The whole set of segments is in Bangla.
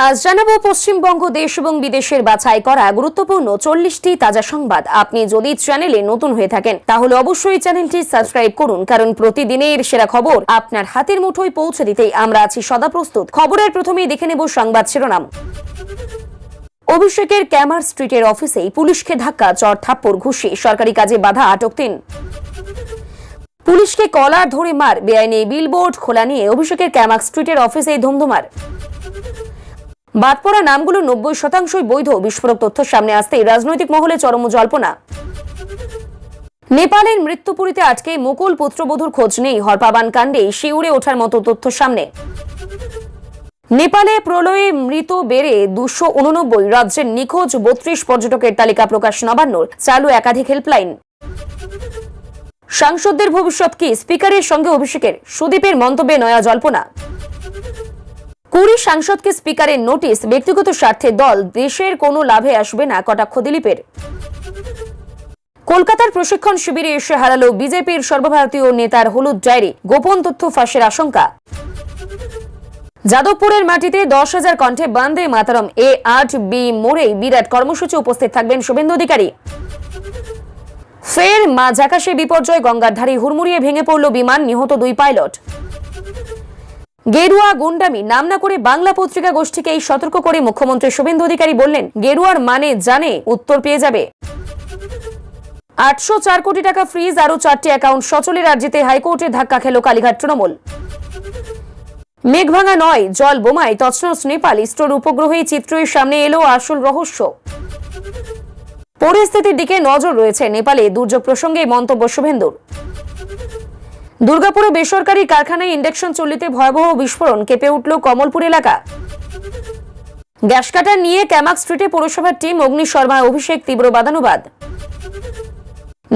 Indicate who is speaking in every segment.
Speaker 1: আজ জানাবো পশ্চিমবঙ্গ দেশ এবং বিদেশের বাছাই করা গুরুত্বপূর্ণ 40টি তাজা সংবাদ। আপনি যদি চ্যানেলে নতুন হয়ে থাকেন তাহলে অবশ্যই চ্যানেলটি সাবস্ক্রাইব করুন, কারণ প্রতিদিনের সেরা খবর আপনার হাতের মুঠোয় পৌঁছে দিতেই আমরা আছি সদা প্রস্তুত। খবরের প্রথমেই দেখে নেব সংবাদ শিরোনাম। অভিষেকের ক্যামার স্ট্রিটের অফিসেই পুলিশকে ধাক্কা, চর থাপ্পড়, ঘুষি, সরকারি কাজে বাধা, আটক 3। পুলিশকে কলার ধরে মার, বেআইনি বিলবোর্ড খোলা নিয়ে অভিষেকের ক্যামার স্ট্রিটের অফিসেই ধুমধুমার। বাদ পড়া নামগুলো 90% বৈধ, বিস্ফোরক তথ্য সামনে আসতেই রাজনৈতিক মহলে চরম জল্পনা। নেপালের মৃত্যুপুরীতে আটকে মুকুল পুত্রবধূর খোঁজ নেই, হরপাবান কাণ্ডে শিউরে ওঠার মতো তথ্য সামনে। নেপালে প্রলয়ে মৃত বেড়ে 289, রাজ্যের নিখোঁজ 32 পর্যটকের তালিকা প্রকাশ নবান্নর, চালু একাধিক হেল্পলাইন। সাংসদদের ভবিষ্যৎ কি, স্পিকারের সঙ্গে অভিষেকের, সুদীপের মন্তব্যে নয়া জল্পনা। 20 সাংসদকে স্পিকারের নোটিশ, ব্যক্তিগত স্বার্থে দল, দেশের কোনো লাভে আসবে না, কটাক্ষ দিলীপের। কলকাতার প্রশিক্ষণ শিবিরে এসে হারালো বিজেপির সর্বভারতীয় নেতার হলুদ ডায়েরি, গোপন তথ্য ফাঁসের আশঙ্কা। যাদবপুরের মাটিতে 10,000 কণ্ঠে বন্দে মাতরম, A8B মোড়েই বিরাট কর্মসূচি, উপস্থিত থাকবেন শুভেন্দু অধিকারী। ফের মাঝাকাশে বিপর্যয়, গঙ্গার ধারে হুড়মুড়িয়ে ভেঙে পড়ল বিমান, নিহত 2 পাইলট। গেরুয়া গুন্ডামি নাম না করে বাংলা পত্রিকা গোষ্ঠীকেই সতর্ক করে মুখ্যমন্ত্রী শুভেন্দু অধিকারী বললেন, গেরুয়ার মানে জানে, উত্তর পেয়ে যাবে। 804 কোটি টাকা ফ্রিজ, আরো 4টি অ্যাকাউন্ট সচলের আর্জিতে হাইকোর্টে ধাক্কা খেল কালীঘাট তৃণমূল। মেঘভাঙা নয়, জল বোমায় তছনছ নেপাল, ইসরোর উপগ্রহে চিত্রের সামনে এলো আসল রহস্য। পরিস্থিতির দিকে নজর রয়েছে নেপালে, দুর্যোগ প্রসঙ্গে মন্তব্য শুভেন্দুর। দুর্গাপুরে বেসরকারি কারখানায় ইন্ডাকশন চুল্লিতে ভয়াবহ বিস্ফোরণ, কেঁপে উঠল কমলপুর এলাকা। গ্যাস কাটার নিয়ে ক্যামাক স্ট্রিটে পৌরসভার টিম, অগ্নিশর্মা অভিষেক তীব্র বাদানুবাদ।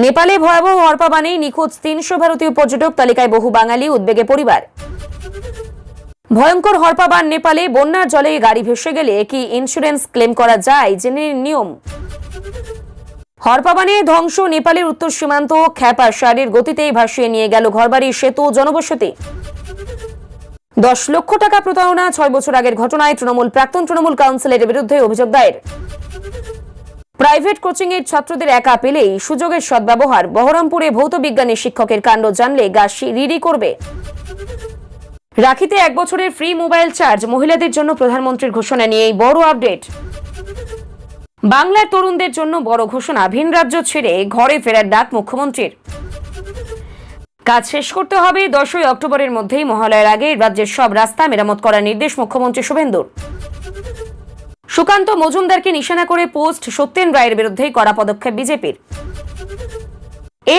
Speaker 1: নেপালে ভয়াবহ হরপাবানেই নিখোঁজ 300 ভারতীয় পর্যটক, তালিকায় বহু বাঙালি, উদ্বেগে পরিবার। ভয়ঙ্কর হরপাবান নেপালে, বন্যার জলে গাড়ি ভেসে গেলে কি ইন্স্যুরেন্স ক্লেম করা যায়, জেনে নিয়ম। হরপাবানে ধ্বংস নেপালের উত্তর সীমান্ত, খ্যাপা সারের গতিতেই ভাসিয়ে নিয়ে গেল ঘরবাড়ি, সেতু, জনবসতি। 10 লক্ষ টাকা প্রতারণা, 6 বছর আগের ঘটনায় প্রাক্তন তৃণমূল কাউন্সিলরের বিরুদ্ধে অভিযোগ দায়ের। প্রাইভেট কোচিং এর ছাত্রদের একা পেলেই সুযোগের সদ্ব্যবহার, বহরমপুরে ভৌত বিজ্ঞানের শিক্ষকের কাণ্ড জানলে গা রিরি করবে। রাখিতে 1 বছরের ফ্রি মোবাইল চার্জ, মহিলাদের জন্য প্রধানমন্ত্রীর ঘোষণা নিয়েই বড় আপডেট। বাংলার তরুণদের জন্য বড় ঘোষণা, ভিন রাজ্য ছেড়ে ঘরে ফেরার ডাক মুখ্যমন্ত্রীর। কাজ শেষ করতে হবে 10ই অক্টোবরের মধ্যেই, মহালয়ার আগে রাজ্যের সব রাস্তা মেরামত করার নির্দেশ মুখ্যমন্ত্রী শুভেন্দুর। সুকান্ত মজুমদারকে নিশানা করে পোস্ট, সত্যেন রায়ের বিরুদ্ধে কড়া পদক্ষেপ বিজেপির।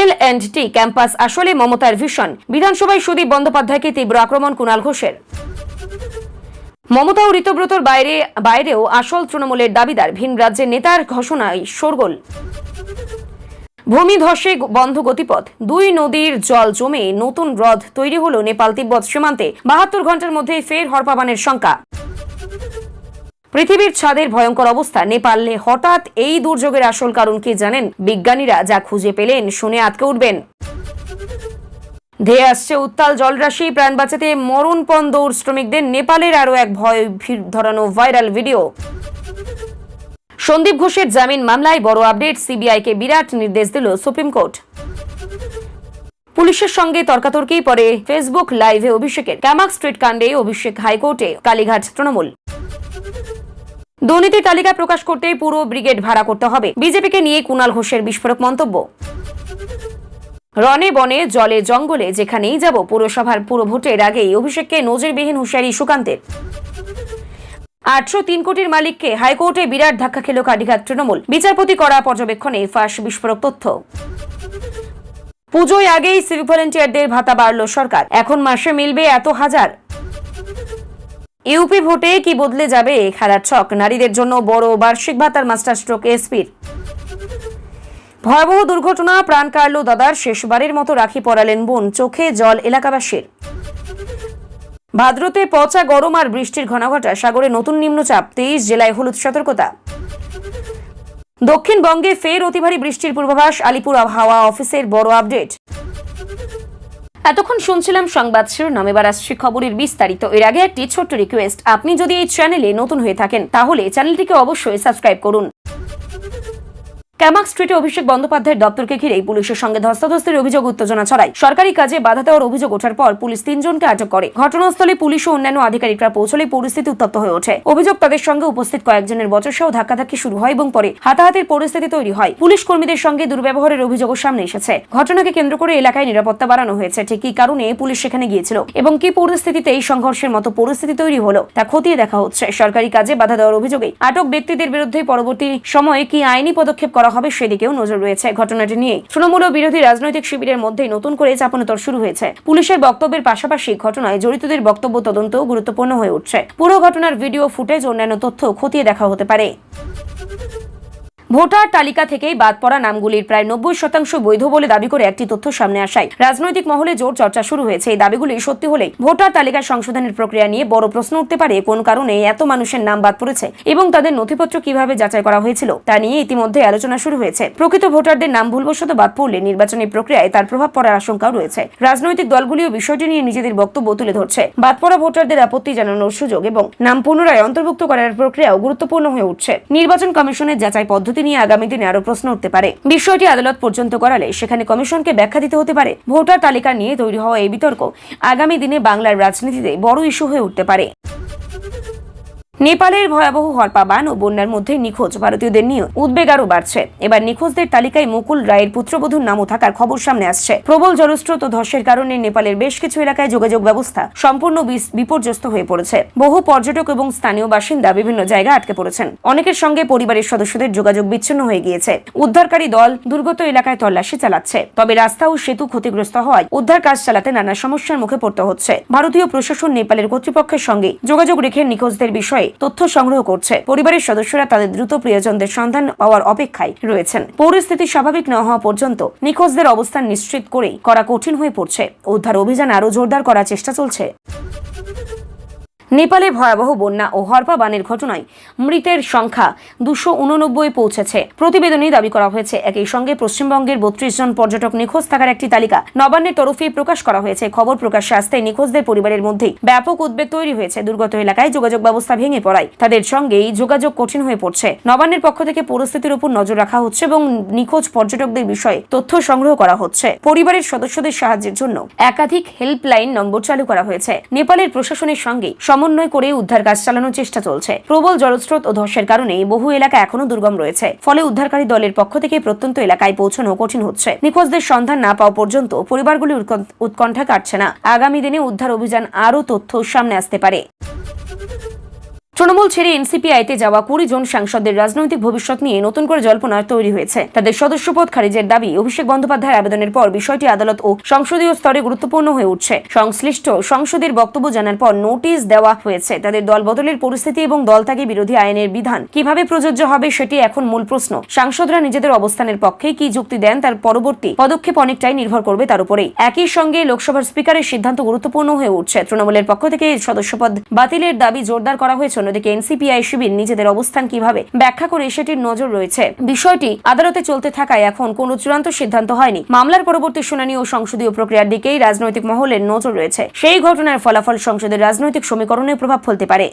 Speaker 1: L&T ক্যাম্পাস আসলে মমতার ভিশন, বিধানসভায় সুদীপ বন্দ্যোপাধ্যায়কে তীব্র আক্রমণ কুণাল ঘোষের। মমতা ও ঋতব্রতর বাইরেও আসল তৃণমূলের দাবিদার, ভিন রাজ্যের নেতার ঘোষণায় শোরগোল। ভূমি ধসে বন্ধ গতিপথ, 2 নদীর জল জমে নতুন হ্রদ তৈরি হলো নেপাল তিব্বত সীমান্তে, 72 ঘন্টার মধ্যে ফের হরপাবানের শঙ্কা। পৃথিবীর ছাদের ভয়ঙ্কর অবস্থা, নেপালে হঠাৎ এই দুর্যোগের আসল কারণ কি জানেন? বিজ্ঞানীরা যা খুঁজে পেলেন শুনে আটকে উঠবেন। ধেয়ে আসছে উত্তাল জলরাশি, প্রাণ বাঁচাতে মরণপণ দৌড় শ্রমিকদের, নেপালের আরো এক ভয় ধরানো ভাইরাল ভিডিও। সন্দীপ ঘোষের জামিন মামলায় বড় আপডেট, সিবিআইকে বিরাট নির্দেশ দিল সুপ্রিম কোর্ট। পুলিশের সঙ্গে তর্কাতর্কি, পরে ফেসবুক লাইভে অভিষেকের, ক্যামাক স্ট্রিট কাণ্ডে অভিষেক হাইকোর্টে, কালীঘাট তৃণমূল। দুর্নীতির তালিকা প্রকাশ করতে পুরো ব্রিগেড ভাড়া করতে হবে, বিজেপিকে নিয়ে কুণাল ঘোষের বিস্ফোরক মন্তব্য। রনে বনে জলে জঙ্গলে যেখানেই যাব, পুরসভার পুরো ভোটের আগেই অভিষেককে নজিরবিহীন হুঁশিয়ারি সুকান্তের। 803 কোটির মালিককে, হাইকোর্টে বিরাট ধাক্কা খেল কালীঘাট তৃণমূল, বিচারপতি করা পর্যবেক্ষণে ফাঁস বিস্ফোরক তথ্য। পুজোয় আগেই সিভিক ভলেন্টিয়ারদের ভাতা বাড়ল সরকার, এখন মাসে মিলবে এত হাজার। ইউপি ভোটে কি বদলে যাবে খেলার ছক, নারীদের জন্য বড় বার্ষিক ভাতার, মাস্টার স্ট্রোক এসপির। ভয়াবহ দুর্ঘটনা, প্রাণ কাড়ল দাদার, শেষবারের মতো রাখি পরালেন বোন, চোখে জল এলাকাবাসীর। ভাদ্রতে পচা গরম আর বৃষ্টির ঘনাঘটা, সাগরে নতুন নিম্নচাপ, 23 জেলায় হলুদ সতর্কতা। দক্ষিণবঙ্গে ফের অতি ভারী বৃষ্টির পূর্বাভাস, আলিপুর আবহাওয়া অফিসের বড় আপডেট। এতক্ষণ শুনছিলাম সংবাদ শিরোনাম, এবার আসছে খবরের বিস্তারিত। এর আগে একটি ছোট্ট রিকোয়েস্ট, আপনি যদি এই চ্যানেলে নতুন হয়ে থাকেন তাহলে চ্যানেলটিকে অবশ্যই সাবস্ক্রাইব করুন। ক্যামাক স্ট্রিটে অভিষেক বন্দ্যোপাধ্যায়ের দপ্তরকে ঘিরেই পুলিশের সঙ্গে ধস্তাধস্তির অভিযোগ উত্তেজনা ছড়ায়। সরকারি কাজে বাধা দেওয়ার অভিযোগ ওঠার পর পুলিশ 3 জনকে আটক করে। ঘটনাস্থলে পুলিশ ও অন্যান্য আধিকারিকরা পৌঁছলে পরিস্থিতি উত্তপ্ত হয়ে ওঠে। অভিযোগ তাদের সঙ্গে উপস্থিত কয়েকজনের বচসা ও ধাক্কাধাক্কি শুরু হয় এবং পরে হাতাহাতির পরিস্থিতি তৈরি হয়। পুলিশ কর্মীদের সঙ্গে দুর্ব্যবহারের অভিযোগও সামনে এসেছে। ঘটনাকে কেন্দ্র করে এলাকায় নিরাপত্তা বাড়ানো হয়েছে। ঠিক কী কারণে পুলিশ সেখানে গিয়েছিল এবং কি পরিস্থিতিতে এই সংঘর্ষের মতো পরিস্থিতি তৈরি হলো তা খতিয়ে দেখা হচ্ছে। সরকারি কাজে বাধা দেওয়ার অভিযোগে আটক ব্যক্তিদের বিরুদ্ধে পরবর্তী সময়ে কি আইনি পদক্ষেপ করা হবে সেদিকেও নজর রয়েছে। ঘটনাটি নিয়ে তৃণমূল ও বিরোধী রাজনৈতিক শিবিরের মধ্যে নতুন করে চাপানোতর শুরু হয়েছে। পুলিশের বক্তব্যের পাশাপাশি ঘটনায় জড়িতদের বক্তব্য তদন্তও গুরুত্বপূর্ণ হয়ে উঠছে। পুরো ঘটনার ভিডিও ফুটেজ অন্যান্য তথ্য খতিয়ে দেখা হতে পারে। ভোটার তালিকা থেকেই বাদ পড়া নামগুলির প্রায় 90% বৈধ বলে দাবি করে একটি তথ্য সামনে আসায় রাজনৈতিক মহলে জোর চর্চা শুরু হয়েছে। এই দাবিগুলি সত্যি হলে ভোটার তালিকা সংশোধনের প্রক্রিয়া নিয়ে বড় প্রশ্ন উঠতে পারে। কোন কারণে এত মানুষের নাম বাদ পড়েছে এবং তাদের নথিপত্র কিভাবে যাচাই করা হয়েছিল তা নিয়ে ইতিমধ্যে আলোচনা শুরু হয়েছে। প্রকৃত ভোটারদের নাম ভুলবশত বাদ পড়লে নির্বাচনী প্রক্রিয়ায় তার প্রভাব পড়ার আশঙ্কাও রয়েছে। রাজনৈতিক দলগুলিও বিষয়টি নিয়ে নিজেদের বক্তব্য তুলে ধরছে। বাদ পড়া ভোটারদের আপত্তি জানানোর সুযোগ এবং নাম পুনরায় অন্তর্ভুক্ত করার প্রক্রিয়াও গুরুত্বপূর্ণ হয়ে উঠছে। নির্বাচন কমিশনের যাচাই পদ্ধতি নিয়ে আগামী দিনে আরো প্রশ্ন উঠতে পারে। বিষয়টি আদালত পর্যন্ত করালে সেখানে কমিশনকে ব্যাখ্যা দিতে হতে পারে। ভোটার তালিকা নিয়ে তৈরি হওয়া এই বিতর্ক আগামী দিনে বাংলার রাজনীতিতে বড় ইস্যু হয়ে উঠতে পারে। নেপালের ভয়াবহ হরপা বান ও বন্যার মধ্যে নিখোঁজ ভারতীয়দের নিয়ে উদ্বেগ আরও বাড়ছে। এবার নিখোঁজদের তালিকায় মুকুল রায়ের পুত্রবধূর নামও থাকার খবর সামনে আসছে। প্রবল জলস্রোত ও ধসের কারণে নেপালের বেশ কিছু এলাকায় যোগাযোগ ব্যবস্থা সম্পূর্ণ বিপর্যস্ত হয়ে পড়েছে। বহু পর্যটক এবং স্থানীয় বাসিন্দা বিভিন্ন জায়গায় আটকে পড়েছেন। অনেকের সঙ্গে পরিবারের সদস্যদের যোগাযোগ বিচ্ছিন্ন হয়ে গিয়েছে। উদ্ধারকারী দল দুর্গত এলাকায় তল্লাশি চালাচ্ছে, তবে রাস্তা ও সেতু ক্ষতিগ্রস্ত হওয়ায় উদ্ধার কাজ চালাতে নানা সমস্যার মুখে পড়তে হচ্ছে। ভারতীয় প্রশাসন নেপালের কর্তৃপক্ষের সঙ্গে যোগাযোগ রেখে নিখোঁজদের বিষয়ে তথ্য সংগ্রহ করছে। পরিবারের সদস্যরা তাদের দ্রুত প্রিয়জনদের সন্ধান পাওয়ার অপেক্ষায় রয়েছেন। পরিস্থিতি স্বাভাবিক না হওয়া পর্যন্ত নিখোঁজদের অবস্থান নিশ্চিত করেই করা কঠিন হয়ে পড়ছে। উদ্ধার অভিযান আরও জোরদার করার চেষ্টা চলছে। নেপালে ভয়াবহ বন্যা ও হরপা বানের ঘটনায় মৃতের সংখ্যা 289 পৌঁছেছে। প্রতিবেদনে দাবি করা হয়েছে। একই সঙ্গে পশ্চিমবঙ্গের 32 জন পর্যটক নিখোঁজ থাকার একটি তালিকা নবান্নের তরফে প্রকাশ করা হয়েছে। খবর প্রকাশ্যে আসতে নিখোঁজদের পরিবারের মধ্যে ব্যাপক উদ্বেগ তৈরি হয়েছে। দুর্গত এলাকায় যোগাযোগ ব্যবস্থা ভেঙে পড়ায় তাদের সঙ্গেই যোগাযোগ কঠিন হয়ে পড়ছে। নবান্নের পক্ষ থেকে পরিস্থিতির উপর নজর রাখা হচ্ছে এবং নিখোঁজ পর্যটকদের বিষয়ে তথ্য সংগ্রহ করা হচ্ছে। পরিবারের সদস্যদের সাহায্যের জন্য একাধিক হেল্পলাইন নম্বর চালু করা হয়েছে। নেপালের প্রশাসনের সঙ্গে সমন্বয় করে উদ্ধার কাজ চালানোর চেষ্টা চলছে। প্রবল জলস্রোত ও ধসের কারণে বহু এলাকা এখনো দুর্গম রয়েছে। ফলে উদ্ধারকারী দলের পক্ষ থেকে প্রত্যন্ত এলাকায় পৌঁছানো কঠিন হচ্ছে। নিখোঁজদের সন্ধান না পাওয়া পর্যন্ত পরিবারগুলি উৎকণ্ঠা কাটছে না। আগামী দিনে উদ্ধার অভিযান আরও তথ্য সামনে আসতে পারে। তৃণমূল ছেড়ে এনসিপিআইতে যাওয়া 20 জন সাংসদের রাজনৈতিক ভবিষ্যৎ নিয়ে নতুন করে জল্পনা তৈরি হয়েছে। তাদের সদস্যপদ খারিজের দাবি অভিষেক বন্দ্যোপাধ্যায়ের আবেদনের পর বিষয়টি আদালত ও সংসদীয় স্তরে গুরুত্বপূর্ণ হয়ে উঠছে। সংশ্লিষ্ট সংসদের বক্তব্য জানার পর নোটিশ দেওয়া হয়েছে। তাদের দল বদলের পরিস্থিতি এবং দলত্যাগী বিরোধী আইনের বিধান কিভাবে প্রযোজ্য হবে সেটি এখন মূল প্রশ্ন। সাংসদরা নিজেদের অবস্থানের পক্ষে কি যুক্তি দেন তার পরবর্তী পদক্ষেপ অনেকটাই নির্ভর করবে তার উপরেই। একই সঙ্গে লোকসভার স্পিকারের সিদ্ধান্ত গুরুত্বপূর্ণ হয়ে উঠছে। তৃণমূলের পক্ষ থেকে সদস্যপদ বাতিলের দাবি জোরদার করা হয়েছে। অন্যদিকে এনসিপিআই শিবির নিজেদের অবস্থান কিভাবে ব্যাখ্যা করে সেটির নজর রয়েছে। বিষয়টি আদালতে চলতে থাকায় এখন কোনো চূড়ান্ত সিদ্ধান্ত হয়নি। মামলার পরবর্তী শুনানি ও সংসদীয় প্রক্রিয়ার দিকেই রাজনৈতিক মহলের নজর রয়েছে। সেই ঘটনার ফলাফল সংসদের রাজনৈতিক সমীকরণে প্রভাব ফেলতে পারে।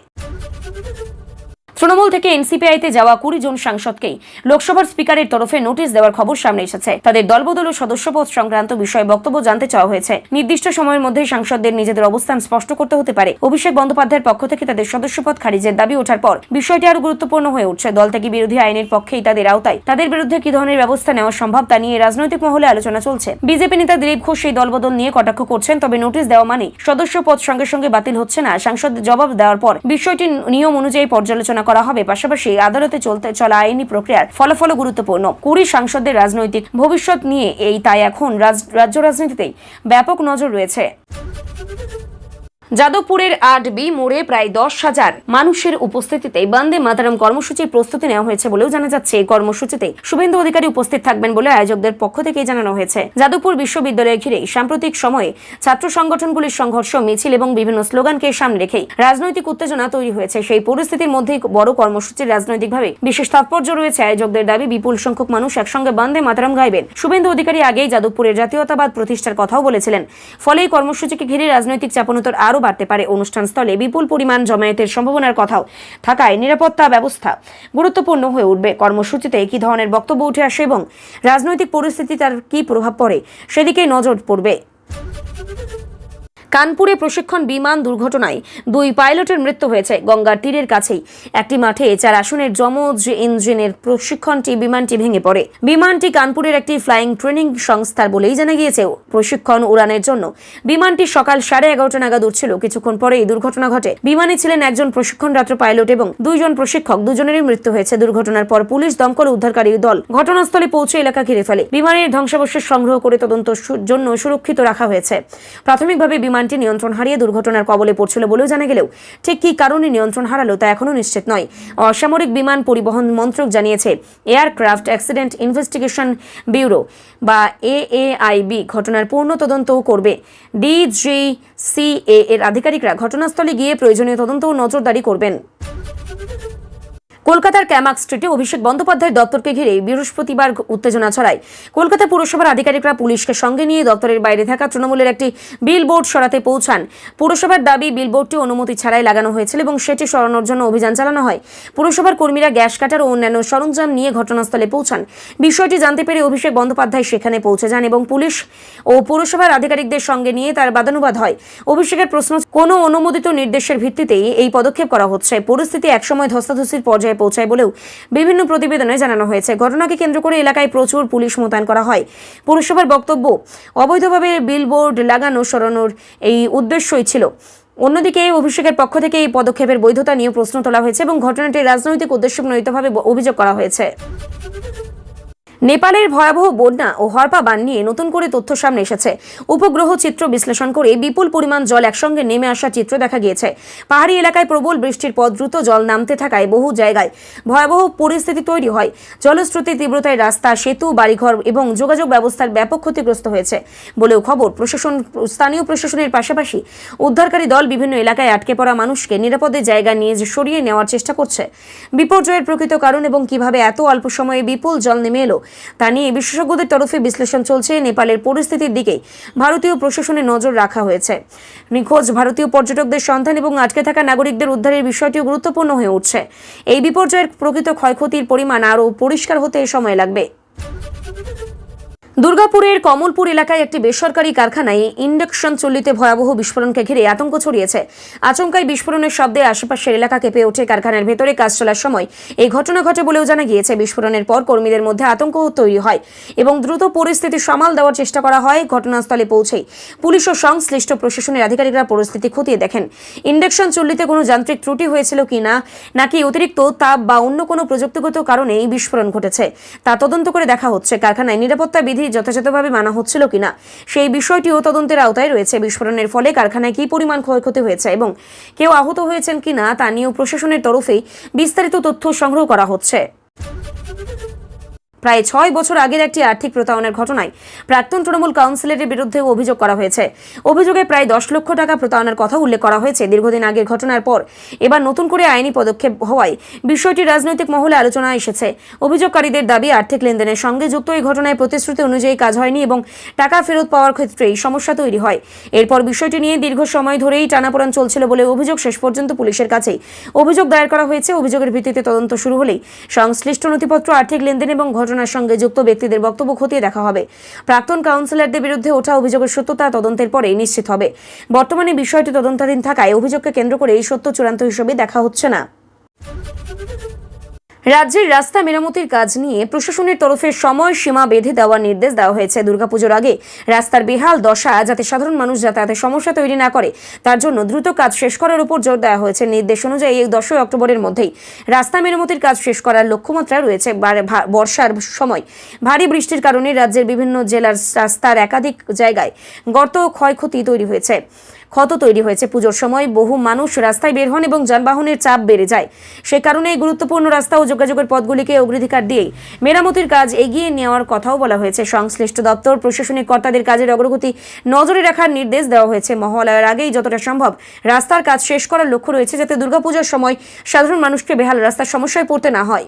Speaker 1: তৃণমূল থেকে এনসিপিআইতে যাওয়া 20 জন সাংসদকেই লোকসভার স্পিকারের তরফে নোটিশ দেওয়ার খবর সামনে এসেছে। তাদের দলবদল ও সদস্যপদ সংক্রান্ত বিষয়ে বক্তব্য জানতে চাওয়া হয়েছে। নির্দিষ্ট সময়ের মধ্যে সাংসদদের নিজেদের অবস্থান স্পষ্ট করতে হতে পারে। অভিষেক বন্দ্যোপাধ্যায়ের পক্ষ থেকে তাদের সদস্যপদ খারিজের দাবি ওঠার পর বিষয়টি আরো গুরুত্বপূর্ণ হয়ে উঠছে। দলত্যাগী বিরোধী আইনের পক্ষেই তাদের আওতায় তাদের বিরুদ্ধে কি ধরনের ব্যবস্থা নেওয়া সম্ভব তা নিয়ে রাজনৈতিক মহলে আলোচনা চলছে। বিজেপি নেতা দিলীপ ঘোষ সেই দলবদল নিয়ে কটাক্ষ করছেন। তবে নোটিশ দেওয়া মানে সদস্যপদ সঙ্গে সঙ্গে বাতিল হচ্ছে না। সাংসদদের জবাব দেওয়ার পর বিষয়টি নিয়ম অনুযায়ী পর্যালোচনা করা হবে। পাশাপাশি আদালতে চলা আইনি প্রক্রিয়ার ফলাফল গুরুত্বপূর্ণ। 20 সাংসদের রাজনৈতিক ভবিষ্যৎ নিয়ে তাই এখন রাজ্য রাজনীতিতেই ব্যাপক নজর রয়েছে। যাদবপুরের 8B মোড়ে প্রায় 10,000 মানুষের উপস্থিতিতে বন্দে মাতরম কর্মসূচির প্রস্তুতি নেওয়া হয়েছে বলেও জানা যাচ্ছে। এই কর্মসূচিতে শুভেন্দু অধিকারী উপস্থিত থাকবেন বলে আয়োজকদের পক্ষ থেকে জানানো হয়েছে। যাদবপুর বিশ্ববিদ্যালয়ে ঘিরে সাম্প্রতিক সময়ে ছাত্র সংগঠনগুলির সংঘর্ষ, মিছিল এবং বিভিন্ন স্লোগানকে সামনে রেখেই রাজনৈতিক উত্তেজনা তৈরি হয়েছে। সেই পরিস্থিতির মধ্যেই বড় কর্মসূচির রাজনৈতিকভাবে বিশেষ তাৎপর্য রয়েছে। আয়োজকদের দাবি, বিপুল সংখ্যক মানুষ একসঙ্গে বন্দে মাতরম গাইবেন। শুভেন্দু অধিকারী আগেই যাদবপুরের জাতীয়তাবাদ প্রতিষ্ঠার কথাও বলেছিলেন। ফলে এই কর্মসূচিকে ঘিরে রাজনৈতিক চাপানোতর আরও বাড়তে পারে। অনুষ্ঠানস্থলে বিপুল পরিমাণ জমায়েতের সম্ভাবনার কথাও থাকায় নিরাপত্তা ব্যবস্থা গুরুত্বপূর্ণ হয়ে উঠবে। কর্মসূচিতে কি ধরনের বক্তব্য উঠে আসে এবং রাজনৈতিক পরিস্থিতি তার কি প্রভাব পড়ে সেদিকেই নজর পড়বে। কানপুরে প্রশিক্ষণ বিমান দুর্ঘটনায় 2 পাইলটের মৃত্যু হয়েছে। গঙ্গার তীরের কাছেই একটি মাঠে 4 আসনের যমজ ইঞ্জিনের প্রশিক্ষণটি বিমানটি ভেঙে পড়ে। বিমানটি কানপুরের একটি ফ্লাইং ট্রেনিং সংস্থার বলেই জানা গিয়েছে। প্রশিক্ষণ উড়ানের জন্য বিমানটি সকাল 11:30 নাগাদ উঠছিল। কিছুক্ষণ পরেই দুর্ঘটনা ঘটে। বিমানে ছিলেন একজন প্রশিক্ষণরত পাইলট এবং 2 জন প্রশিক্ষক। দুজনেরই মৃত্যু হয়েছে। দুর্ঘটনার পর পুলিশ, দমকল ও উদ্ধারকারী দল ঘটনাস্থলে পৌঁছে এলাকা ঘিরে ফেলে। বিমানের ধ্বংসাবশেষ সংগ্রহ করে তদন্তের জন্য সুরক্ষিত রাখা হয়েছে। প্রাথমিকভাবে বিমানটি নিয়ন্ত্রণ হারিয়ে দুর্ঘটনার কবলে পড়ছিল বলেও জানা গেলেও ঠিক কী কারণে নিয়ন্ত্রণ হারালো তা এখনও নিশ্চিত নয়। অসামরিক বিমান পরিবহন মন্ত্রক জানিয়েছে, এয়ারক্রাফট অ্যাক্সিডেন্ট ইনভেস্টিগেশন ব্যুরো বা AAIB ঘটনার পূর্ণ তদন্তও করবে। DGCA এর আধিকারিকরা ঘটনাস্থলে গিয়ে প্রয়োজনীয় তদন্ত ও নজরদারি করবেন। কলকাতার ক্যামাক স্ট্রিটে অভিষেক বন্দ্যোপাধ্যায়ের দপ্তরকে ঘিরে বৃহস্পতিবার উত্তেজনা ছড়ায়। কলকাতা পুরসভার আধিকারিকরা পুলিশকে সঙ্গে নিয়ে দপ্তরের বাইরে থাকা তৃণমূলের একটি বিলবোর্ড সরাতে পৌঁছান। পুরসভার দাবি, বিলবোর্ডটি অনুমতি ছাড়াই লাগানো হয়েছিল এবং সেটি সরানোর জন্য অভিযান চালানো হয়। পুরসভার কর্মীরা গ্যাস কাটার ও অন্যান্য সরঞ্জাম নিয়ে ঘটনাস্থলে পৌঁছান। বিষয়টি জানতে পেরে অভিষেক বন্দ্যোপাধ্যায় সেখানে পৌঁছে যান এবং পুলিশ ও পুরসভার আধিকারিকদের সঙ্গে নিয়ে তার বাদানুবাদ হয়। অভিষেকের প্রশ্ন, কোনো অনুমোদিত নির্দেশের ভিত্তিতেই এই পদক্ষেপ করা হচ্ছে। পরিস্থিতি একসময় ধস্তাধস্তির পর্যায়ে পৌঁছায় বলেও বিভিন্ন প্রতিবেদনে জানানো হয়েছে। ঘটনাকে কেন্দ্র করে এলাকায় প্রচুর পুলিশ মোতায়েন করা হয়। পুরসভার বক্তব্য, অবৈধভাবে বিলবোর্ড লাগানো সরানোর এই উদ্দেশ্যই ছিল। অন্যদিকে অভিষেকের পক্ষ থেকে এই পদক্ষেপের বৈধতা নিয়ে প্রশ্ন তোলা হয়েছে এবং ঘটনাটি রাজনৈতিক উদ্দেশ্যপ্রণোদিতভাবে অভিযোগ করা হয়েছে। নেপালের ভয়াবহ বন্যা ও হরপা বান নিয়ে নতুন করে তথ্য সামনে এসেছে। উপগ্রহ চিত্র বিশ্লেষণ করে বিপুল পরিমাণ জল একসঙ্গে নেমে আসা চিত্র দেখা গিয়েছে। পাহাড়ি এলাকায় প্রবল বৃষ্টির পর দ্রুত জল নামতে থাকায় বহু জায়গায় ভয়াবহ পরিস্থিতি তৈরি হয়। জলস্রোতের তীব্রতায় রাস্তা, সেতু, বাড়িঘর এবং যোগাযোগ ব্যবস্থার ব্যাপক ক্ষতিগ্রস্ত হয়েছে বলেও খবর। স্থানীয় প্রশাসনের পাশাপাশি উদ্ধারকারী দল বিভিন্ন এলাকায় আটকে পড়া মানুষকে নিরাপদে জায়গা নিয়ে সরিয়ে নেওয়ার চেষ্টা করছে। বিপর্যয়ের প্রকৃত কারণ এবং কিভাবে এত অল্প সময়ে বিপুল জল নেমে এলো তা নিয়ে বিশেষজ্ঞদের তরফে বিশ্লেষণ চলছে। নেপালের পরিস্থিতির দিকে ভারতীয় প্রশাসনের নজর রাখা হয়েছে। নিখোঁজ ভারতীয় পর্যটকদের সন্ধান এবং আটকে থাকা নাগরিকদের উদ্ধারের বিষয়টিও গুরুত্বপূর্ণ হয়ে উঠছে। এই বিপর্যয়ের প্রকৃত ক্ষয়ক্ষতির পরিমাণ আরও পরিষ্কার হতে সময় লাগবে। দুর্গাপুরের কমলপুর এলাকায় একটি বেসরকারি কারখানায় ইন্ডাকশন চুল্লিতে ভয়াবহ বিস্ফোরণকে ঘিরে আতঙ্ক ছড়িয়েছে। আচমকাই বিস্ফোরণের শব্দে আশেপাশের এলাকা কেঁপে ওঠে। কারখানার ভেতরে কাজ চলার সময় এই ঘটনা ঘটে বলেও জানা গিয়েছে। বিস্ফোরণের পর কর্মীদের মধ্যে আতঙ্ক তৈরি হয় এবং দ্রুত পরিস্থিতি সামাল দেওয়ার চেষ্টা করা হয়। ঘটনাস্থলে পৌঁছেই পুলিশ ও সংশ্লিষ্ট প্রশাসনের আধিকারিকরা পরিস্থিতি খতিয়ে দেখেন। ইন্ডাকশন চুল্লিতে কোনো যান্ত্রিক ত্রুটি হয়েছিল কিনা, নাকি অতিরিক্ত তাপ বা অন্য কোনো প্রযুক্তিগত কারণে এই বিস্ফোরণ ঘটেছে তা তদন্ত করে দেখা হচ্ছে। কারখানায় নিরাপত্তা বিধি যথাযথভাবে মানা হচ্ছিল কিনা সেই বিষয়টিও তদন্তের আওতায় রয়েছে। বিস্ফোরণের ফলে কারখানায় কি পরিমাণ ক্ষয়ক্ষতি হয়েছে এবং কেউ আহত হয়েছেন কিনা তা নিয়েও প্রশাসনের তরফেই বিস্তারিত তথ্য সংগ্রহ করা হচ্ছে। প্রায় 6 বছর আগের একটি আর্থিক প্রতারণার ঘটনায় প্রাক্তন তৃণমূল কাউন্সিলরের বিরুদ্ধে অভিযোগ করা হয়েছে। অভিযোগে প্রায় 10 লক্ষ টাকা প্রতারণার কথা উল্লেখ করা হয়েছে। দীর্ঘদিন আগের ঘটনার পর এবার নতুন করে আইনি পদক্ষেপ হওয়ায় বিষয়টি রাজনৈতিক মহলে আলোচনায় এসেছে। অভিযোগকারীদের দাবি, আর্থিক লেনদেনের সঙ্গে যুক্ত এই ঘটনায় প্রতিশ্রুতি অনুযায়ী কাজ হয়নি এবং টাকা ফেরত পাওয়ার ক্ষেত্রেই সমস্যা তৈরি হয়। এরপর বিষয়টি নিয়ে দীর্ঘ সময় ধরেই টানাপোড়েন চলছিল বলে অভিযোগ। শেষ পর্যন্ত পুলিশের কাছেই অভিযোগ দায়ের করা হয়েছে। অভিযোগের ভিত্তিতে তদন্ত শুরু হলেই সংশ্লিষ্ট নথিপত্র, আর্থিক লেনদেন এবং ঘটনার সঙ্গে যুক্ত ব্যক্তিদের বক্তব্য খতিয়ে দেখা হবে। প্রাক্তন কাউন্সিলরদের বিরুদ্ধে ওঠা অভিযোগের সত্যতা তদন্তের পরেই নিশ্চিত হবে। বর্তমানে বিষয়টি তদন্তাধীন থাকায় অভিযোগকে কেন্দ্র করে এই সত্য চূড়ান্ত হিসেবে দেখা হচ্ছে না। রাজ্যের রাস্তা মেরামতির কাজ নিয়ে প্রশাসনের তরফে সময়সীমা বেঁধে দেওয়ার নির্দেশ দেওয়া হয়েছে। দুর্গাপুজোর আগে রাস্তার বেহাল দশা যাতে সাধারণ মানুষ যাতায়াতের সমস্যা তৈরি না করে তার জন্য দ্রুত কাজ শেষ করার উপর জোর দেওয়া হয়েছে। নির্দেশ অনুযায়ী এই 10 অক্টোবরের মধ্যেই রাস্তা মেরামতির কাজ শেষ করার লক্ষ্যমাত্রা রয়েছে। বর্ষার সময় ভারী বৃষ্টির কারণে রাজ্যের বিভিন্ন জেলার রাস্তার একাধিক জায়গায় গর্ত ও ক্ষয়ক্ষতি তৈরি হয়েছে। ক্ষত তৈরি হয়েছে। পুজোর সময় বহু মানুষ রাস্তায় বের হন এবং যানবাহনের চাপ বেড়ে যায়। সে কারণে এই গুরুত্বপূর্ণ রাস্তা ও যোগাযোগের পথগুলিকে অগ্রাধিকার দিয়েই মেরামতির কাজ এগিয়ে নেওয়ার কথাও বলা হয়েছে। সংশ্লিষ্ট দপ্তর প্রশাসনিক কর্তাদের কাজের অগ্রগতি নজরে রাখার নির্দেশ দেওয়া হয়েছে। মহালয়ার আগেই যতটা সম্ভব রাস্তার কাজ শেষ করার লক্ষ্য রয়েছে, যাতে দুর্গাপূজার সময় সাধারণ মানুষকে বেহাল রাস্তার সমস্যায় পড়তে না হয়।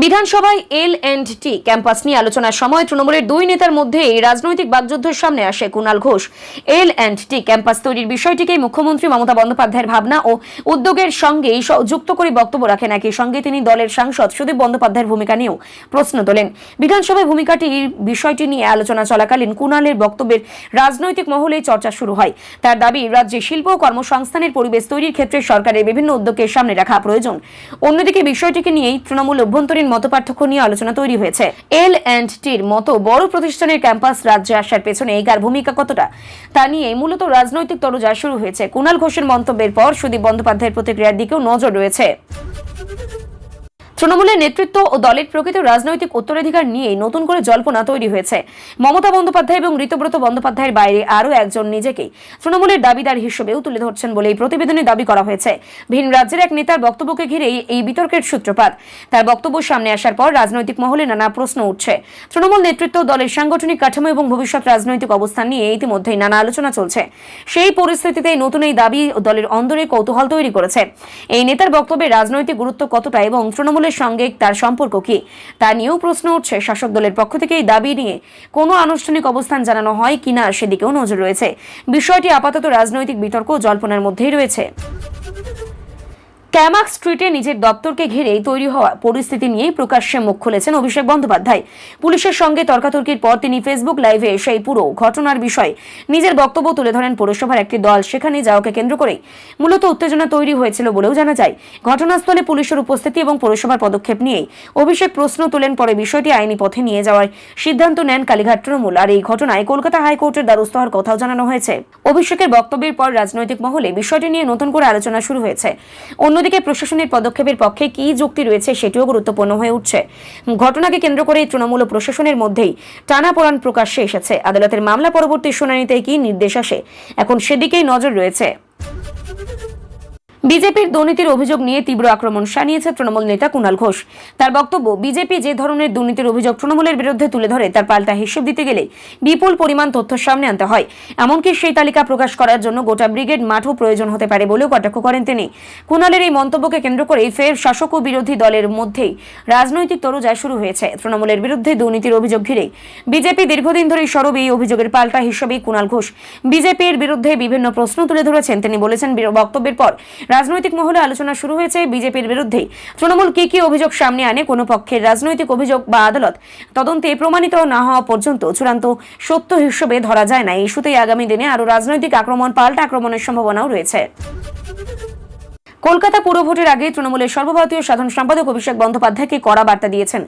Speaker 1: বিধানসভায় L&T ক্যাম্পাস নিয়ে আলোচনার সময় তৃণমূলের দুই নেতার মধ্যে রাজনৈতিক বাগযুদ্ধের সামনে আসে কুণাল ঘোষ। L&T ক্যাম্পাস তৈরির বিষয়টিকে মুখ্যমন্ত্রী মমতা বন্দ্যোপাধ্যায়ের ভাবনা ও উদ্যোগের সঙ্গে যুক্ত করে বক্তব্য রাখেন। একই সঙ্গে তিনি দলের সাংসদ সুদীপ বন্দ্যোপাধ্যায়ের ভূমিকা নিয়েও প্রশ্ন তোলেন। বিধানসভায় বিষয়টি নিয়ে আলোচনা চলাকালীন কুণালের বক্তব্যের রাজনৈতিক মহলেই চর্চা শুরু হয়। তার দাবি, রাজ্যে শিল্প ও কর্মসংস্থানের পরিবেশ তৈরির ক্ষেত্রে সরকারের বিভিন্ন উদ্যোগকে সামনে রাখা প্রয়োজন। অন্যদিকে বিষয়টিকে নিয়েই তৃণমূল অভ্যন্তরীণ মতপার্থক্য নিয়ে আলোচনা তৈরি হয়েছে। L&Tর মতো বড় প্রতিষ্ঠানের ক্যাম্পাস রাজ্যে আসার পেছনে এগার ভূমিকা কতটা, তা নিয়ে মূলত রাজনৈতিক তরজা শুরু হয়েছে। কুণাল ঘোষের মন্তব্যের পর সুদীপ বন্দ্যোপাধ্যায়ের প্রতিক্রিয়ার দিকেও নজর রয়েছে। তৃণমূলের নেতৃত্ব ও দলের প্রকৃত রাজনৈতিক উত্তরাধিকার নিয়ে নতুন করে জল্পনা তৈরি হয়েছে। মমতা বন্দ্যোপাধ্যায় এবং ঋতব্রত বন্দ্যোপাধ্যায়ের বাইরে আরও একজন নিজেকে তৃণমূলের দাবিদার হিসেবেও তুলে ধরছেন বলে এই প্রতিবেদনে দাবি করা হয়েছে। ভিন রাজ্যের এক নেতার বক্তব্যকে ঘিরেই এই বিতর্কের সূত্রপাত। তার বক্তব্য সামনে আসার পর রাজনৈতিক মহলে নানা প্রশ্ন উঠছে। তৃণমূল নেতৃত্ব, দলের সাংগঠনিক কাঠামো এবং ভবিষ্যৎ রাজনৈতিক অবস্থান নিয়ে ইতিমধ্যেই নানা আলোচনা চলছে। সেই পরিস্থিতিতে নতুন এই দাবি দলের অন্দরে কৌতূহল তৈরি করেছে। এই নেতার বক্তব্যের রাজনৈতিক গুরুত্ব কতটা এবং তৃণমূলের সঙ্গে তার সম্পর্ক কি, তা নিয়েও প্রশ্ন উঠছে। শাসক দলের পক্ষ থেকে এই দাবি নিয়ে কোনো আনুষ্ঠানিক অবস্থান জানানো হয় কিনা সেদিকেও নজর রয়েছে। বিষয়টি আপাতত রাজনৈতিক বিতর্ক ও জল্পনার মধ্যেই রয়েছে। ক্যামাক স্ট্রিটে নিজের দপ্তরকে ঘিরে তৈরি হওয়া পরিস্থিতি নিয়ে প্রকাশ্যে মুখ খুলেছেন অভিষেক বন্দ্যোপাধ্যায়। পুলিশের সঙ্গে তর্কাতর্কির পর তিনি ফেসবুক লাইভে সেই পুরো ঘটনার বিষয়ে নিজের বক্তব্য তুলে ধরেন। পৌরসভার একটি দল সেখানে যাওয়াকে কেন্দ্র করে মূলত উত্তেজনা তৈরি হয়েছিল বলেও জানা যায়। ঘটনাস্থলে পুলিশের উপস্থিতি এবং পৌরসভার পদক্ষেপ নিয়েই অভিষেক প্রশ্ন তোলেন। পরে বিষয়টি আইনি পথে নিয়ে যাওয়ার সিদ্ধান্ত নেন কালীঘাট তৃণমূল। আর এই ঘটনায় কলকাতা হাইকোর্টের দ্বারস্থ হওয়ার কথাও জানানো হয়েছে। অভিষেকের বক্তব্যের পর রাজনৈতিক মহলে বিষয়টি নিয়ে নতুন করে আলোচনা শুরু হয়েছে। অন্যদিকে প্রশাসনের পদক্ষেপের পক্ষে কি যুক্তি রয়েছে সেটিও গুরুত্বপূর্ণ হয়ে উঠছে। ঘটনাকে কেন্দ্র করে তৃণমূল ও প্রশাসনের মধ্যেই টানাপোড়েন প্রকাশ্যে এসেছে। আদালতের মামলা পরবর্তী শুনানিতে কি নির্দেশ আসে, এখন সেদিকেই নজর রয়েছে। বিজেপির দুর্নীতির অভিযোগ নিয়ে তীব্র আক্রমণ শানিয়েছে তৃণমূল নেতা কুণাল ঘোষ। তার বক্তব্য, বিজেপি যে ধরনের দুর্নীতির অভিযোগ তৃণমূলের বিরুদ্ধে তুলে ধরে তার পাল্টা হিসেব দিতে গেলে বিপুল পরিমাণ তথ্য সামনে আনতে হয়। এমনকি সেই তালিকা প্রকাশ করার জন্য গোটা ব্রিগেড মাঠও প্রয়োজন হতে পারে বলেও কটাক্ষ করেন তিনি। কুণালের এই মন্তব্যকে কেন্দ্র করে ফের শাসক ও বিরোধী দলের মধ্যেই রাজনৈতিক তরজা শুরু হয়েছে। তৃণমূলের বিরুদ্ধে দুর্নীতির অভিযোগ ঘিরে বিজেপি দীর্ঘদিন ধরে সরব। এই অভিযোগের পাল্টা হিসেবেই কুণাল ঘোষ বিজেপির বিরুদ্ধে বিভিন্ন প্রশ্ন তুলে ধরেছেন। তিনি বলেছেন, বক্তব্যের পর রাজনৈতিক মহলে আলোচনা শুরু হয়েছে। বিজেপির বিরুদ্ধে তৃণমূল কি অভিযোগ সামনে আনে, কোনো পক্ষের রাজনৈতিক অভিযোগ বা আদালত তদন্তে প্রমাণিত না হওয়া পর্যন্ত চূড়ান্ত সত্য হিসেবে ধরা যায় না। এই ইস্যুতেই আগামী দিনে আরো রাজনৈতিক আক্রমণ, পাল্টা আক্রমণের সম্ভাবনাও রয়েছে। কলকাতা পুর ভোটের আগে তৃণমূলের সর্বভারতীয় সাধারণ সম্পাদক অভিষেক বন্দ্যোপাধ্যায়কে কড়া বার্তা দিয়েছেন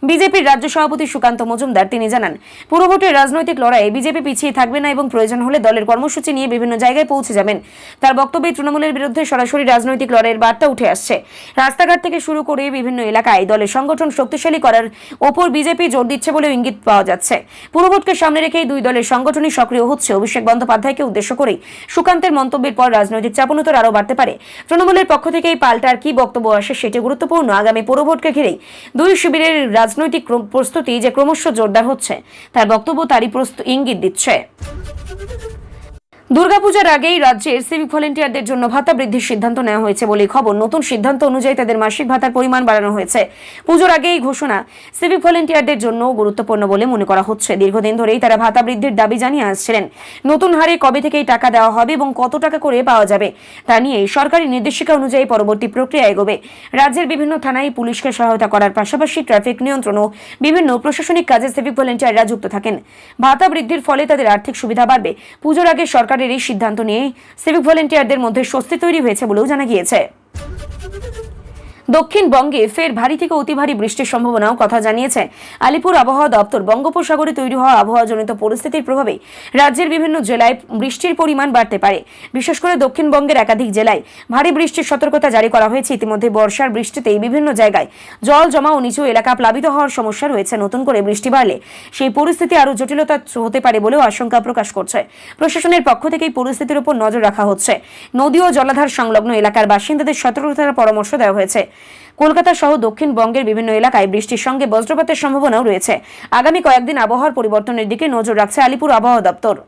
Speaker 1: বিজেপির রাজ্য সভাপতি সুকান্ত মজুমদার। তিনি জানান, পুর ভোটের রাজনৈতিক লড়াইয়ে বিজেপি পিছিয়ে থাকবে না এবং প্রয়োজন হলে দলের কর্মসূচি নিয়ে বিভিন্ন জায়গায় পৌঁছে যাবেন। তার বক্তব্যে তৃণমূলের বিরুদ্ধে সরাসরি রাজনৈতিক লড়াইয়ের বার্তা উঠে আসছে। রাস্তাঘাট থেকে শুরু করে বিভিন্ন এলাকায় দলের সংগঠন শক্তিশালী করার ওপর বিজেপি জোর দিচ্ছে বলেও ইঙ্গিত পাওয়া যাচ্ছে। পুর ভোটকে সামনে রেখেই দুই দলের সংগঠনই সক্রিয় হচ্ছে। অভিষেক বন্দ্যোপাধ্যায়কে উদ্দেশ্য করেই সুকান্তের মন্তব্যের পর রাজনৈতিক চাপানোতর আরও বাড়তে পারে। তৃণমূলের পক্ষ থেকে এই পাল্টার কি বক্তব্য আসে সেটি গুরুত্বপূর্ণ। আগামী পুর ভোটকে ঘিরেই দুই শিবিরের রাজনৈতিক প্রস্তুতি যে ক্রমশ জোরদার হচ্ছে, তার বক্তব্য তারই ইঙ্গিত দিচ্ছে। দুর্গাপূজার আগেই রাজ্যের সিভিক ভলেন্টিয়ারদের জন্য ভাতা বৃদ্ধির সিদ্ধান্ত নেওয়া হয়েছে বলে খবর। নতুন সিদ্ধান্ত অনুযায়ী তাদের মাসিক ভাতার পরিমাণ বাড়ানো হয়েছে। পুজোর আগে এই ঘোষণা সিভিক ভলেন্টিয়ারদের জন্য গুরুত্বপূর্ণ বলে মনে করা হচ্ছে। দীর্ঘদিন ধরেই তারা ভাতা বৃদ্ধির দাবি জানিয়ে আসছিলেন। নতুন হারে কবে থেকে এই টাকা দেওয়া হবে এবং কত টাকা করে পাওয়া যাবে তা নিয়ে সরকারি নির্দেশিকা অনুযায়ী পরবর্তী প্রক্রিয়া এগোবে। রাজ্যের বিভিন্ন থানায় পুলিশকে সহায়তা করার পাশাপাশি ট্রাফিক নিয়ন্ত্রণ ও বিভিন্ন প্রশাসনিক কাজে সিভিক ভলেন্টিয়াররা যুক্ত থাকেন। ভাতা বৃদ্ধির ফলে তাদের আর্থিক সুবিধা বাড়বে। পুজোর আগে সরকারের এই সিদ্ধান্ত নিয়ে সিভিক ভলেন্টিয়ারদের মধ্যে স্বস্তি তৈরি হয়েছে বলেও জানা গিয়েছে। দক্ষিণবঙ্গে ফের ভারী থেকে অতি ভারী বৃষ্টির সম্ভাবনাও কথা জানিয়েছে আলিপুর আবহাওয়া দপ্তর। বঙ্গোপসাগরে তৈরি হওয়া আবহাওয়াজনিত পরিস্থিতির প্রভাবে রাজ্যের বিভিন্ন জেলায় বৃষ্টির পরিমাণ বাড়তে পারে। বিশেষ করে দক্ষিণবঙ্গের একাধিক জেলায় ভারী বৃষ্টির সতর্কতা জারি করা হয়েছে। ইতিমধ্যে বর্ষার বৃষ্টিতেই বিভিন্ন জায়গায় জল জমা ও নিচু এলাকা প্লাবিত হওয়ার সমস্যা রয়েছে। নতুন করে বৃষ্টি বাড়লে সেই পরিস্থিতি আরও জটিলতা হতে পারে বলেও আশঙ্কা প্রকাশ করছে প্রশাসনের পক্ষ থেকে। এই পরিস্থিতির উপর নজর রাখা হচ্ছে। নদী ও জলাধার সংলগ্ন এলাকার বাসিন্দাদের সতর্কতার পরামর্শ দেওয়া হয়েছে। কলকাতা সহ দক্ষিণবঙ্গের বিভিন্ন এলাকায় বৃষ্টির সঙ্গে বজ্রপাতের সম্ভাবনাও রয়েছে। আগামী কয়েকদিন আবহাওয়ার পরিবর্তনের দিকে নজর রাখছে আলিপুর আবহাওয়া দপ্তর।